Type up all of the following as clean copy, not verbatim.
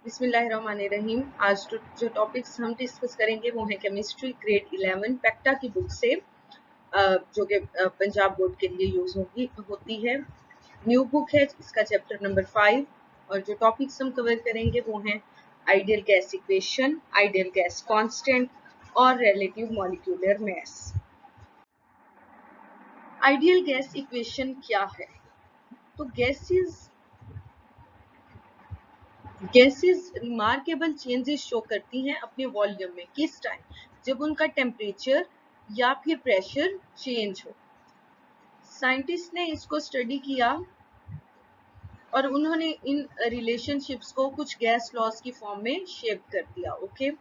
बिस्मिल्लाहिर्रहमानिर्रहीम। आज जो टॉपिक्स हम डिस्कस करेंगे वो है केमिस्ट्री ग्रेड 11 पैक्टा की बुक से, जो कि पंजाब बोर्ड के लिए यूज होती है। न्यू बुक है, इसका चैप्टर नंबर 5 और जो टॉपिक्स हम कवर करेंगे वो हैं ideal gas equation, ideal gas constant और relative molecular mass. Ideal gas equation क्या है? तो गैसेस रिमार्केबल चेंजेस शो करती हैं अपने वॉल्यूम में। किस टाइम? जब उनका टेम्परेचर या फिर प्रेशर चेंज हो। साइंटिस्ट ने इसको स्टडी किया और उन्होंने इन रिलेशनशिप्स को कुछ गैस लॉज की फॉर्म में शेप कर दिया। ओके,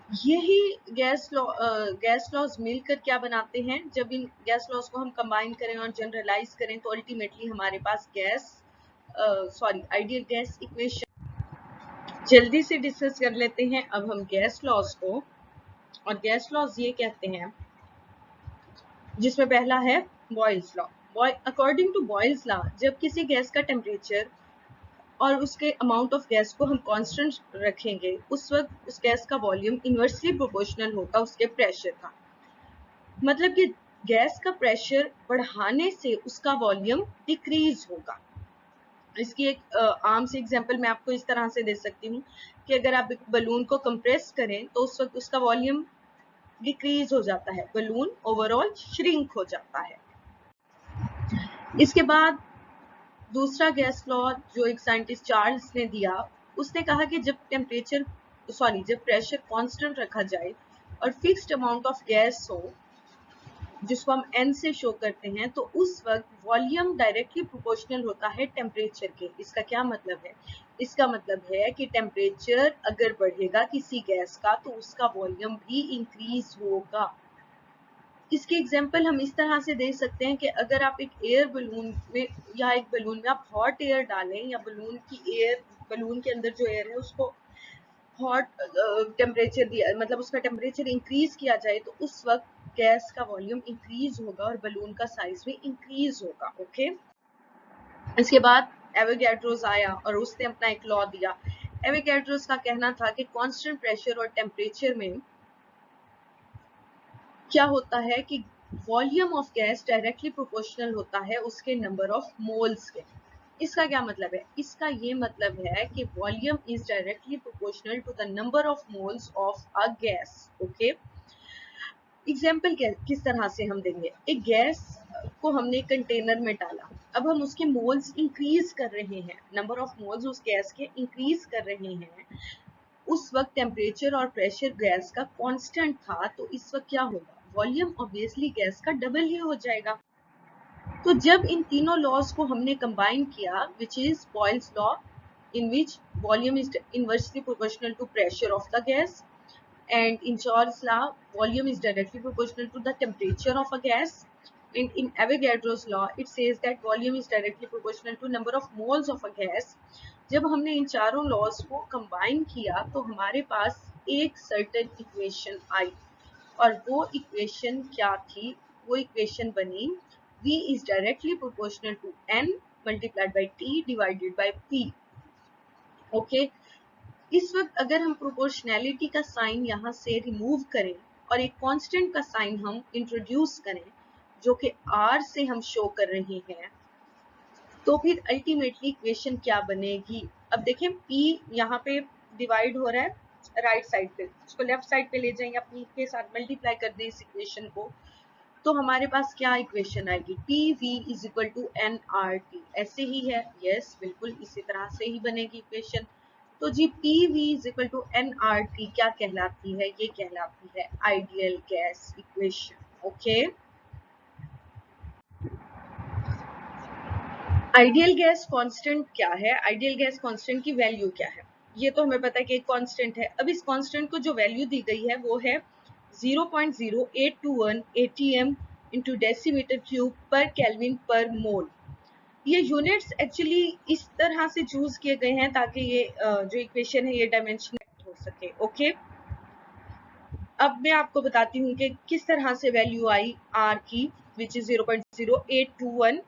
यही गैस लॉज मिलकर क्या बनाते हैं? जब इन गैस लॉज को हम कंबाइन करें और जनरलाइज करें तो अल्टीमेटली हमारे पास आइडियल गैस इक्वेशन। जल्दी से डिस्कस कर लेते हैं अब हम गैस लॉज को। और गैस लॉज ये कहते हैं, जिसमें पहला है Boyle's law. According to Boyle's law, जब किसी गैस का टेम्परेचर और उसके अमाउंट ऑफ गैस को हम कांस्टेंट रखेंगे, उस वक्त उस गैस का वॉल्यूम इनवर्सली प्रोपोर्शनल होगा उसके प्रेशर का। मतलब कि गैस का प्रेशर बढ़ाने से उसका वॉल्यूम डिक्रीज होगा। इसकी एक आम सी एग्जांपल मैं आपको इस तरह से दे सकती हूँ कि अगर आप एक बलून को कंप्रेस करें तो उस वक्त उसका वॉल्यूम डिक्रीज हो जाता है, बलून ओवरऑल श्रिंक हो जाता है। इसके बाद दूसरा गैस लॉ जो एक साइंटिस्ट चार्ल्स ने दिया, उसने कहा कि जब प्रेशर कांस्टेंट रखा जाए और फिक्स्ड अमाउंट ऑफ गैस हो, जिसको हम n से शो करते हैं, तो उस वक्त वॉल्यूम डायरेक्टली प्रोपोर्शनल होता है टेम्परेचर के। इसका क्या मतलब है? इसका मतलब है कि टेम्परेचर अगर बढ़ेगा किसी गैस का तो उसका वॉल्यूम भी इंक्रीज होगा। इसके एग्जांपल हम इस तरह से दे सकते हैं कि अगर आप एक एयर बलून में या एक बलून में आप हॉट एयर डालें या बलून के अंदर जो एयर है उसको हॉट टेम्परेचर दिया, मतलब उसका टेम्परेचर इंक्रीज किया जाए, तो उस वक्त गैस का वॉल्यूम इंक्रीज होगा और बलून का साइज भी इंक्रीज होगा। ओके, इसके बाद एवोगैड्रोस आया और उसने अपना एक लॉ दिया। एवोगैड्रोस का कहना था कि कांस्टेंट प्रेशर और टेम्परेचर में क्या होता है कि volume of gas directly proportional होता है उसके नंबर ऑफ मोल्स के। इसका क्या मतलब है? इसका ये मतलब है कि volume is directly proportional to the number of moles of a gas. Okay, example किस तरह से हम देंगे? एक गैस को हमने कंटेनर में डाला, अब हम उसके मोल्स इंक्रीज कर रहे हैं, नंबर ऑफ मोल्स उस गैस के इंक्रीज कर रहे हैं। उस वक्त टेम्परेचर और प्रेशर गैस का कांस्टेंट था, तो इस वक्त क्या होगा? वॉल्यूम ऑब्वियसली गैस का डबल ही हो जाएगा। तो जब इन तीनों लॉज को हमने कंबाइन किया, which is Boyle's law, in which volume is inversely proportional to pressure of the gas, and in Charles' law, volume is directly proportional to the temperature of a gas, and in Avogadro's law it says that volume is directly proportional to number of moles of a gas. जब हमने इन चारों laws को combine किया तो हमारे पास एक certain equation आई, और वो इक्वेशन क्या थी? वो इक्वेशन बनी V is directly proportional to N multiplied by T divided by P. Okay, इस वक्त अगर हम प्रोपोर्शनैलिटी का साइन यहाँ से रिमूव करें और एक कांस्टेंट का साइन हम इंट्रोड्यूस करें जो कि R से हम शो कर रहे हैं, तो फिर अल्टीमेटली इक्वेशन क्या बनेगी? अब देखें, P यहाँ पे डिवाइड हो रहा है राइट साइड पे, उसको लेफ्ट साइड पे ले जाएंगे, अपनी के साथ मल्टीप्लाई कर दें इस इक्वेशन को, तो हमारे पास क्या इक्वेशन आएगी? PV is equal to nRT। ऐसे ही है? यस, बिल्कुल इसी तरह से ही बनेगी इक्वेशन। तो जी PV is equal to nRT क्या कहलाती है? ये कहलाती है ideal gas equation. Okay, ideal gas constant क्या है? आइडियल गैस कांस्टेंट की वैल्यू क्या है? ये तो हमें पता है कि एक कांस्टेंट है। अब इस कांस्टेंट को जो वैल्यू दी गई है वो है 0.0821 atm into decimetre cube per kelvin per मोल। ये यूनिट्स एक्चुअली इस तरह से चूज किए गए हैं ताकि ये जो इक्वेशन है ये डायमेंशन हो सके। ओके, अब मैं आपको बताती हूँ कि किस तरह से वैल्यू आई आर की, which is 0.0821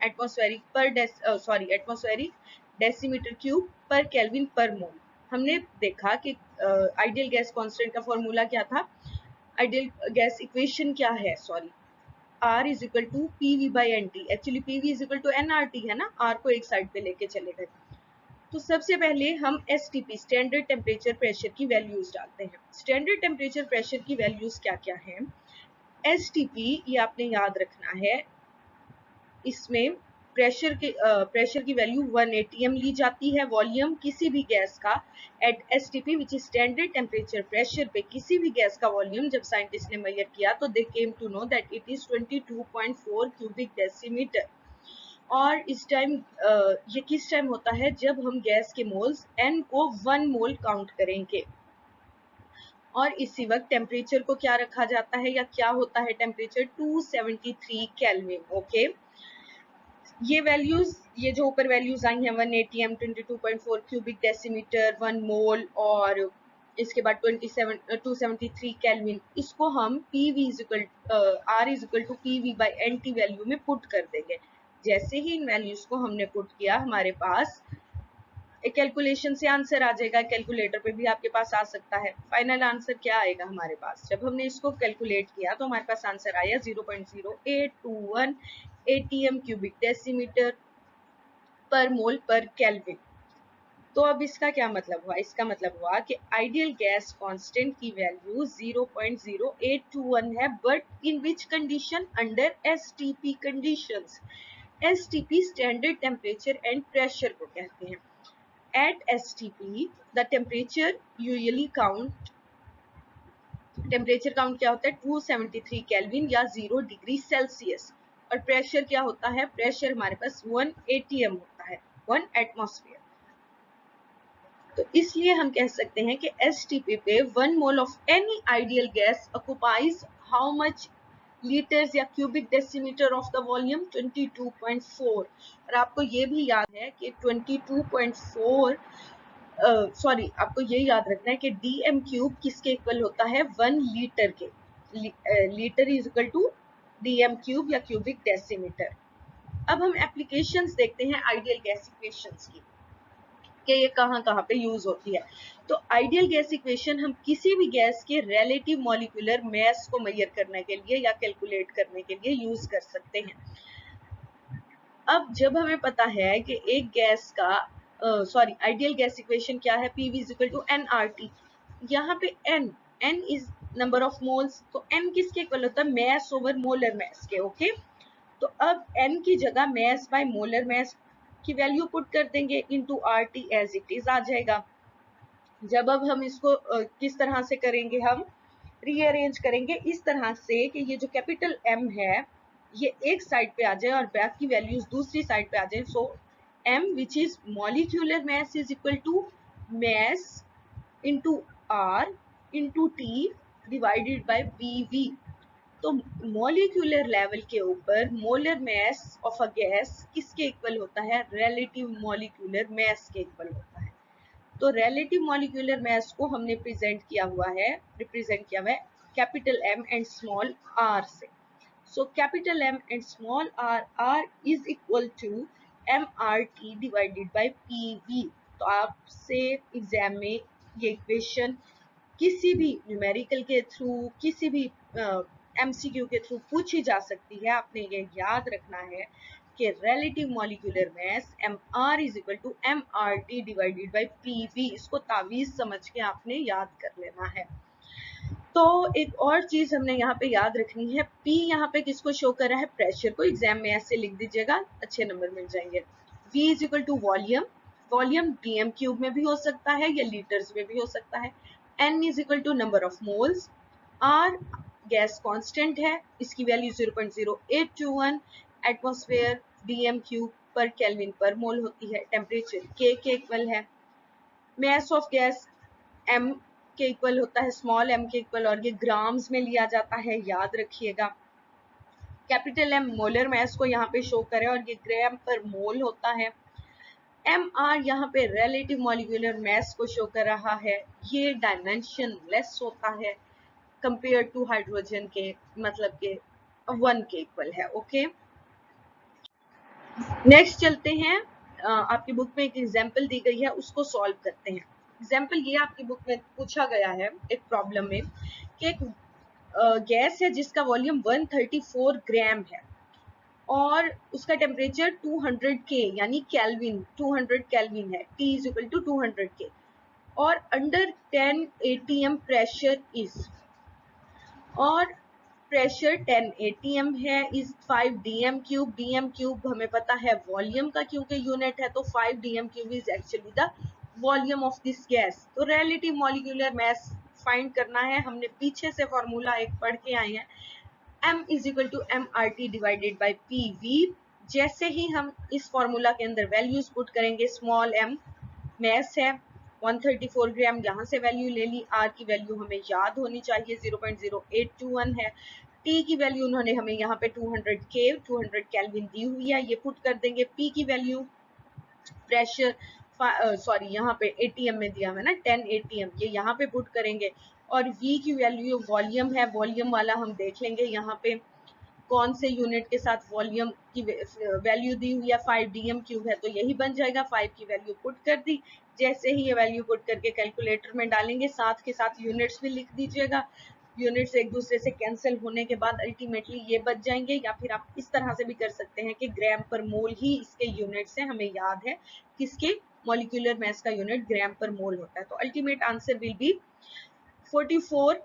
atmospheric decimetre cube per kelvin per mole. हमने देखा कि आइडियल गैस कांस्टेंट का फॉर्मूला क्या था, आइडियल गैस इक्वेशन क्या है, sorry, R is equal to PV by NT। Actually PV is equal to nRT है ना, R को एक साइड पे लेके चले गए। तो सबसे पहले हम STP स्टैंडर्ड टेम्परेचर प्रेशर की वैल्यूज डालते हैं। स्टैंडर्ड टेम्परेचर प्रेशर की वैल्यूज क्या क्या हैं? STP ये आपने याद रखना है, इसमें प्रेशर की वैल्यू 1 atm ली जाती है। वॉल्यूम किसी भी गैस का at STP which is standard temperature pressure पे किसी भी गैस का वॉल्यूम जब साइंटिस्ट ने मेजर किया तो they came to know that it is 22.4 cubic decimetre. और इस टाइम ये किस टाइम होता है? जब हम गैस के मोल्स n को 1 मोल काउंट करेंगे। और इसी वक्त टेम्परेचर को क्या रखा जाता है या क्या होता है टेम्परेचर? 273 केल्विन। ओके, ये वैल्यूज, ये जो ऊपर वैल्यूज आई हैं 1 atm, 22.4 क्यूबिक डेसीमीटर, 1 मोल और इसके बाद 273 केल्विन, इसको हम R is equal to PV by NT value में पुट कर देंगे। जैसे ही इन वैल्यूज को हमने पुट किया, हमारे पास एक कैलकुलेशन से आंसर आ जाएगा। कैलकुलेटर पे भी आपके पास आ सकता है। फाइनल आंसर क्या आएगा हमारे पास? जब हमने इसको कैलकुलेट किया तो हमारे पास आंसर आया 0.0821 atm क्यूबिक डेसीमीटर पर मोल पर केल्विन। तो अब इसका क्या मतलब हुआ? इसका मतलब हुआ कि आइडियल गैस कांस्टेंट की वैल्यू 0.0821 है, but in which condition? Under STP conditions. STP standard temperature and pressure को कहते हैं। At STP, the temperature usually temperature count क्या होता है? 273 केल्विन या 0 डिग्री सेल्सियस। और प्रेशर क्या होता है? प्रेशर हमारे पास 1 atm होता है, 1 एटमॉस्फेयर। तो इसलिए हम कह सकते हैं कि STP पे 1 mole of any ideal gas occupies how much litres या cubic decimetre of the volume? 22.4। और आपको ये भी याद है कि 22.4 सॉरी, आपको ये याद रखना है कि DM क्यूब किसके इक्वल होता है? 1 लीटर के। Litre is equal to DM cube या क्यूबिक डेसीमीटर। अब हम एप्लीकेशंस देखते हैं आइडियल गैस इक्वेशंस की, कि ये कहाँ कहाँ पे यूज होती है। तो आइडियल गैस इक्वेशन हम किसी भी गैस के रिलेटिव मॉलिक्यूलर मास को मेजर करने के लिए या कैलकुलेट करने के लिए यूज कर सकते हैं। अब जब हमें पता है कि एक गैस का सॉरी आइडियल गैस इक्वेशन क्या है? PV is equal to nRT। यहाँ पे n is number of moles, तो n किसके इक्वल होता है? मैस ओवर मोलर मैस के। ओके, तो अब n की जगह मैस बाय मोलर मैस की वैल्यू पुट कर देंगे into RT as it is आ जाएगा। जब अब हम इसको किस तरह से करेंगे? हम रीअरेंज करेंगे इस तरह से कि ये जो कैपिटल M है ये एक साइड पे आ जाए और बाकी वैल्यूज दूसरी साइड पे आ जाए। So M which is molecular mass is equal to mass into R into T divided by PV। तो मॉलिक्यूलर लेवल के ऊपर molar mass of a gas किसके इक्वल होता है? रिलेटिव मॉलिक्यूलर मास के इक्वल होता है। तो रिलेटिव मॉलिक्यूलर मास को हमने रिप्रेजेंट किया हुआ है capital M and small r से। So capital M and small r is equal to mRT divided by PV। तो आपसे एग्जाम में ये इक्वेशन किसी भी न्यूमेरिकल के थ्रू, किसी भी MCQ के थ्रू पूछी जा सकती है। आपने ये याद रखना है कि relative molecular mass MR is equal to MRT divided by PV। इसको तावीज समझ के आपने याद कर लेना है। तो एक और चीज हमने यहाँ पे याद रखनी है, P यहाँ पे किसको शो कर रहा है? प्रेशर को। एग्जाम में ऐसे लिख दीजिएगा, अच्छे नंबर मिल जाएंगे। V is equal to volume, volume DM cube में भी हो सकता है या लीटर्स में भी हो सकता है। N is equal to number of moles. R gas constant है, इसकी value 0.0821 atmosphere DM cube per kelvin per मोल होती है। टेम्परेचर K के इक्वल है। मास ऑफ गैस M के इक्वल होता है, स्मॉल m के इक्वल, और ये ग्राम्स में लिया जाता है, याद रखिएगा। कैपिटल M मोलर मास को यहाँ पे शो करे और ये ग्राम पर मोल होता है। MR यहाँ पे रिलेटिव मॉलिक्यूलर मास को शो कर रहा है, ये डायमेंशन लेस होता है कंपेयर टू हाइड्रोजन के, मतलब के 1 के इक्वल है। ओके, नेक्स्ट चलते हैं। आपकी बुक में एक एग्जाम्पल दी गई है, उसको सॉल्व करते हैं। एग्जाम्पल ये आपकी बुक में पूछा गया है एक प्रॉब्लम में कि एक गैस है जिसका वॉल्यूम 134 ग्राम है और उसका टेम्परेचर 200 के यानी केल्विन 200 केल्विन है, T इज इक्वल टू 200 के, और अंडर 10 atm प्रेशर इज, और प्रेशर 10 atm है, is 5 dm cube. dm cube हमें पता है वॉल्यूम का क्योंकि यूनिट है, तो 5 dm cube is actually the volume of this gas. तो रिलेटिव मॉलिक्यूलर मास फाइंड करना है। हमने पीछे से फॉर्मूला एक पढ़ के आए हैं, m is equal to mRT divided by PV। जैसे ही हम इस फॉर्मूला के अंदर वैल्यूज पुट करेंगे, स्मॉल m मैस है 134 ग्राम, यहाँ से वैल्यू ले ली, R की वैल्यू हमें याद होनी चाहिए 0.0821 है, T की वैल्यू उन्होंने हमें यहाँ पे 200 केल्विन दी हुई है, ये पुट कर देंगे। P की वैल्यू प्रेशर सॉरी यहाँ पे एटीएम में दिया है ना 10 atm, ये यहाँ पे पुट करेंगे। और V की वैल्यू वॉल्यूम है, वॉल्यूम वाला हम देख लेंगे यहाँ पे कौन से यूनिट के साथ वॉल्यूम की वैल्यू दी हुई है, 5 dm क्यूब है तो यही बन जाएगा। 5 की वैल्यू पुट कर दी, जैसे ही ये वैल्यू पुट करके कैलकुलेटर में डालेंगे, साथ के साथ यूनिट्स भी लिख दीजिएगा। यूनिट्स एक दूसरे से कैंसिल होने के बाद अल्टीमेटली ये बच जाएंगे, या फिर आप इस तरह से भी कर सकते हैं कि ग्राम पर मोल ही इसके यूनिट्स हैं। हमें याद है किसके मॉलिक्यूलर मास का यूनिट ग्राम पर मोल होता है, तो अल्टीमेट आंसर विल बी 44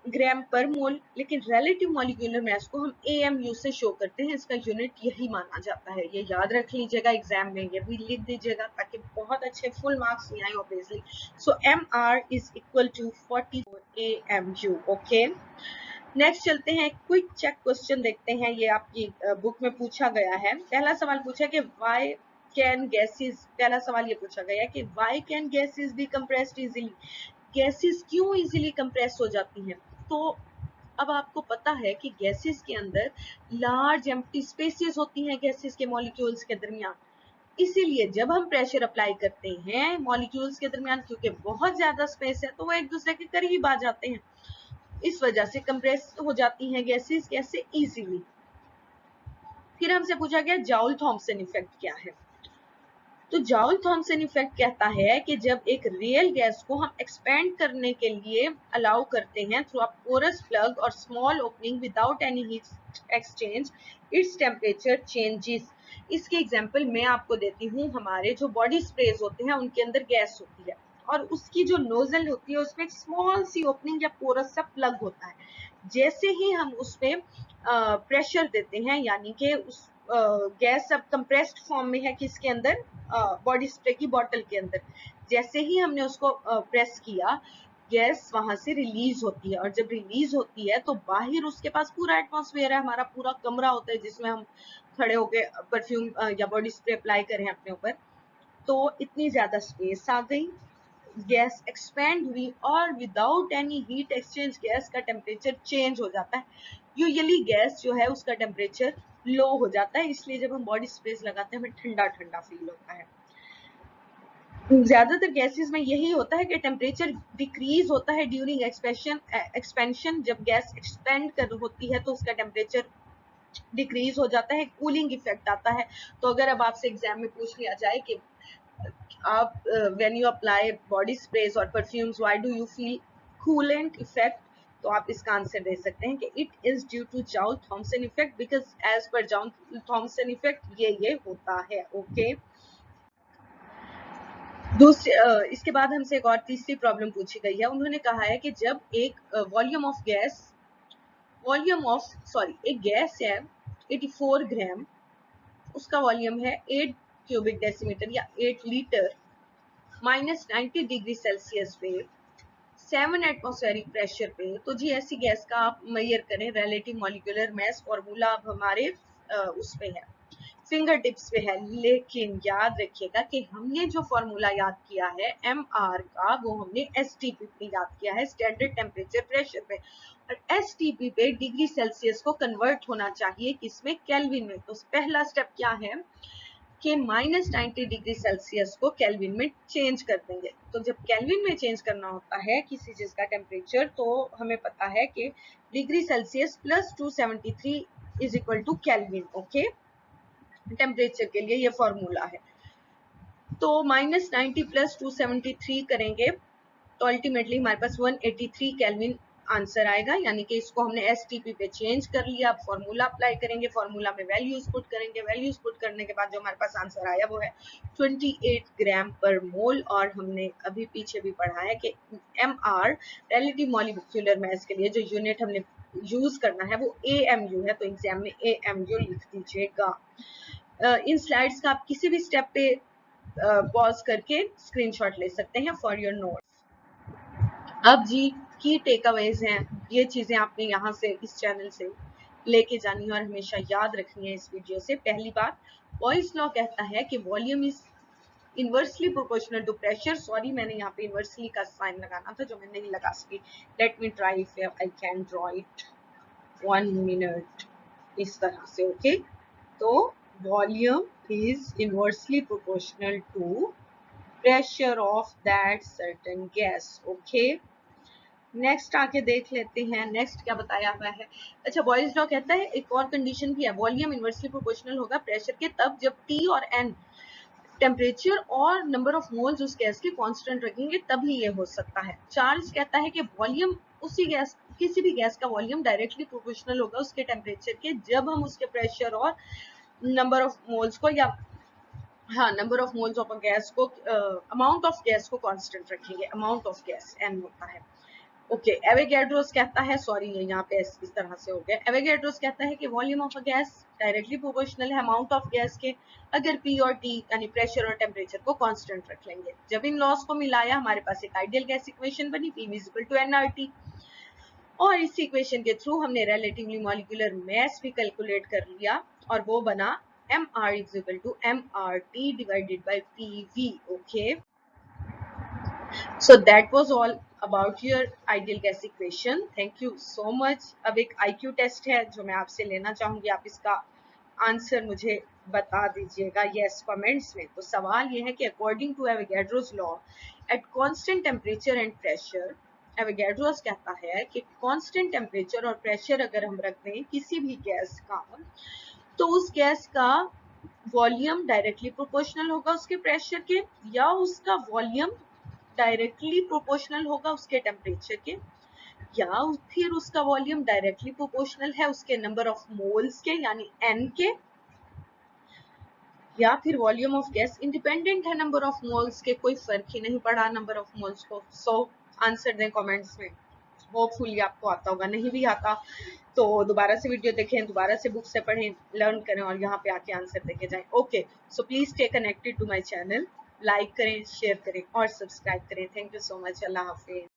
ग्राम पर मोल। लेकिन रिलेटिव मॉलिक्यूलर मास को हम AMU से शो करते हैं, इसका यूनिट यही माना जाता है। ये याद रख लीजिएगा, एग्जाम में ये भी लिख दीजिएगा ताकि बहुत अच्छे फुल मार्क्स नहीं आए obviously. So MR is equal to 44 AMU। Okay, next चलते हैं, क्विक चेक क्वेश्चन देखते हैं। ये आपकी बुक में पूछा गया है। पहला सवाल पूछा कि व्हाई कैन गैसेस, पहला सवाल ये पूछा गया है कि why can gases B compressed easily, gases क्यों इजीली कंप्रेस हो जाती हैं। तो अब आपको पता है कि गैसेस के अंदर लार्ज एम्प्टी स्पेसेस होती हैं गैसेस के मॉलिक्यूल्स के दरमियान, इसीलिए जब हम प्रेशर अप्लाई करते हैं मॉलिक्यूल्स के दरमियान, क्योंकि बहुत ज्यादा स्पेस है तो वो एक दूसरे के करीब आ जाते हैं, इस वजह से कंप्रेस हो जाती हैं गैसेस कैसे इजीली। फिर हमसे पूछा गया जाउल थॉम्सन इफेक्ट क्या है। तो जाउल थॉम्सन इफेक्ट कहता है कि जब एक रियल गैस को हम एक्सपेंड करने के लिए अलाउ करते हैं थ्रू अ पोरस प्लग और small opening without any heat exchange, its temperature changes. इसके एग्जांपल मैं आपको देती हूँ, हमारे जो बॉडी स्प्रेज होते हैं उनके अंदर गैस होती है और उसकी जो नोजल होती है उसमें एक स्मॉल सी ओपनिंग या पोरस सा प्लग होता है। जैसे ही हम उसमें प्रेशर देते हैं, यानी कि उस गैस अब कंप्रेस्ड फॉर्म में है किसके अंदर, बॉडी स्प्रे की बोतल के अंदर, जैसे ही हमने उसको प्रेस किया गैस वहां से रिलीज होती है, और जब रिलीज होती है तो बाहर उसके पास पूरा एटमॉस्फेयर है, हमारा पूरा कमरा होता है जिसमें हम खड़े होके परफ्यूम या बॉडी स्प्रे अप्लाई करें अपने ऊपर। तो इतनी ज्यादा स्पेस आ गई, गैस एक्सपेंड हुई और without any heat exchange gas का टेम्परेचर चेंज हो जाता है। यूजुअली गैस जो है उसका टेम्परेचर लो हो जाता है, इसलिए जब हम बॉडी स्प्रेस लगाते हैं हमें ठंडा ठंडा फील होता है। ज्यादातर गैसेस में यही होता है कि टेम्परेचर डिक्रीज होता है ड्यूरिंग एक्सपेंशन, जब गैस एक्सपेंड कर होती है तो उसका टेम्परेचर डिक्रीज हो जाता है, कूलिंग इफेक्ट आता है। तो अगर अब आपसे एग्जाम में पूछ लिया जाए कि आप when you apply body sprays और perfumes why do you feel coolant effect, तो आप इसका आंसर दे सकते हैं कि it is due to Joule Thomson effect, because as पर जाउल थॉम्सन इफेक्ट ये होता है। ओके, दूसरे इसके बाद हमसे एक और तीसरी प्रॉब्लम पूछी गई है। उन्होंने कहा है कि जब एक एक गैस है 84 ग्राम, उसका वॉल्यूम है 8 क्यूबिक डेसीमीटर या 8 लीटर, -90 डिग्री सेल्सियस पे 7 एटमॉस्फेरिक प्रेशर पे, तो जी ऐसी गैस का आप मेजर करें रिलेटिव मॉलिक्यूलर मास। फॉर्मूला अब हमारे उस पे है, फिंगर टिप्स पे है, लेकिन याद रखिएगा कि हमने जो फॉर्मूला याद किया है MR का, वो हमने STP पे याद किया है, स्टैंडर्ड टेम्परेचर प्रेशर पे, और STP पे डिग्री सेल्सियस को कन्वर्ट होना चाहिए किसमें, केल्विन में। तो पहला स्टेप क्या है कि -90 डिग्री सेल्सियस को केल्विन में चेंज कर देंगे। तो जब केल्विन में चेंज करना होता है किसी चीज का टेम्परेचर, तो हमें पता है कि degree Celsius plus 273 is equal to kelvin. Okay, temperature के लिए ये फॉर्मूला है। तो -90 प्लस 273 करेंगे तो अल्टीमेटली हमारे पास 183 केल्विन आंसर आएगा, यानी कि इसको हमने एसटीपी पे चेंज कर लिया। अब फॉर्मूला अप्लाई करेंगे, फॉर्मूला में वैल्यूज पुट करेंगे, वैल्यूज पुट करने के बाद जो हमारे पास आंसर आया वो है 28 ग्राम पर मोल। और हमने अभी पीछे भी पढ़ा है कि MR रिलेटिव मॉलिक्यूलर मास के लिए जो यूनिट हमने यूज करना है वो AMU है, तो एग्जाम में AMU लिख दीजिएगा। इन स्लाइड्स का आप किसी भी स्टेप पे पॉज करके स्क्रीनशॉट ले सकते हैं फॉर योर नोट। अब जी की टेकअवेज हैं, ये चीजें आपने यहाँ से इस चैनल से लेके जानी है और हमेशा याद रखनी है इस वीडियो से। पहली बात, बॉयज लॉ कहता है कि volume is inversely proportional to pressure. Sorry, मैंने यहाँ पे इनवर्सली का साइन लगाना था जो मैं नहीं लगा सकी। Let me try if I can draw it 1 minute, इस तरह से। ओके, तो volume is inversely proportional to pressure of that certain gas. Okay, next आके देख लेते हैं नेक्स्ट क्या बताया हुआ है। अच्छा, बॉयज लॉ कहता है एक और कंडीशन भी है, वॉल्यूम इनवर्सली प्रोपोर्शनल होगा प्रेशर के तब जब T और N टेम्परेचर और नंबर ऑफ मोल्स उस गैस के कांस्टेंट रखेंगे तभी ये हो सकता है। चार्ल्स कहता है कि वॉल्यूम उसी गैस, किसी भी गैस का वॉल्यूम डायरेक्टली प्रोपोर्शनल होगा उसके टेम्परेचर के जब हम उसके प्रेशर और नंबर ऑफ मोल्स को, या हाँ, number of moles of gas को, अमाउंट ऑफ गैस को कांस्टेंट रखेंगे। अमाउंट ऑफ गैस n होता है। ओके, एवोगैड्रोस कहता है, सॉरी ये यहाँ पे इस तरह से हो गया। एवोगैड्रोस कहता है कि volume of a gas directly proportional है अमाउंट ऑफ गैस के अगर P और T यानी प्रेशर और टेम्परेचर को कांस्टेंट रख लेंगे। जब इन लॉस को मिलाया हमारे पास एक आइडियल गैस इक्वेशन बनी, P इक्वल टू nRT, और इस इक्वेशन के थ्रू हमने रिलेटिवली मॉलिक्यूलर मास भी कैलकुलेट कर लिया और वो बना MR is equal to MRT divided by PV. Okay, so that was all about your ideal gas equation. Thank you so much. अब एक IQ टेस्ट है जो मैं आपसे लेना चाहूंगी, आप इसका आंसर मुझे बता दीजिएगा यस कमेंट्स में। तो सवाल ये है कि according to Avogadro's law at constant temperature and pressure, Avogadro's कहता है कि कांस्टेंट टेम्परेचर और प्रेशर अगर हम रख दें किसी भी गैस का तो उस गैस का वॉल्यूम डायरेक्टली प्रोपोर्शनल होगा उसके प्रेशर के, या उसका वॉल्यूम डायरेक्टली प्रोपोर्शनल होगा उसके टेम्परेचर के, या फिर उसका वॉल्यूम डायरेक्टली प्रोपोर्शनल है उसके नंबर ऑफ मोल्स के यानी n के, या फिर वॉल्यूम ऑफ गैस इंडिपेंडेंट है नंबर ऑफ मोल्स के, कोई फर्क ही नहीं पड़ा नंबर ऑफ मोल्स को। सो आंसर दें कमेंट्स में। होपफुली आपको आता होगा, नहीं भी आता तो दोबारा से वीडियो देखें, दोबारा से बुक से पढ़ें, लर्न करें और यहाँ पे आके आंसर देके जाएं। Okay, so please stay connected to my channel, like करें, शेयर करें और सब्सक्राइब करें। Thank you so much. अल्लाह हाफिज।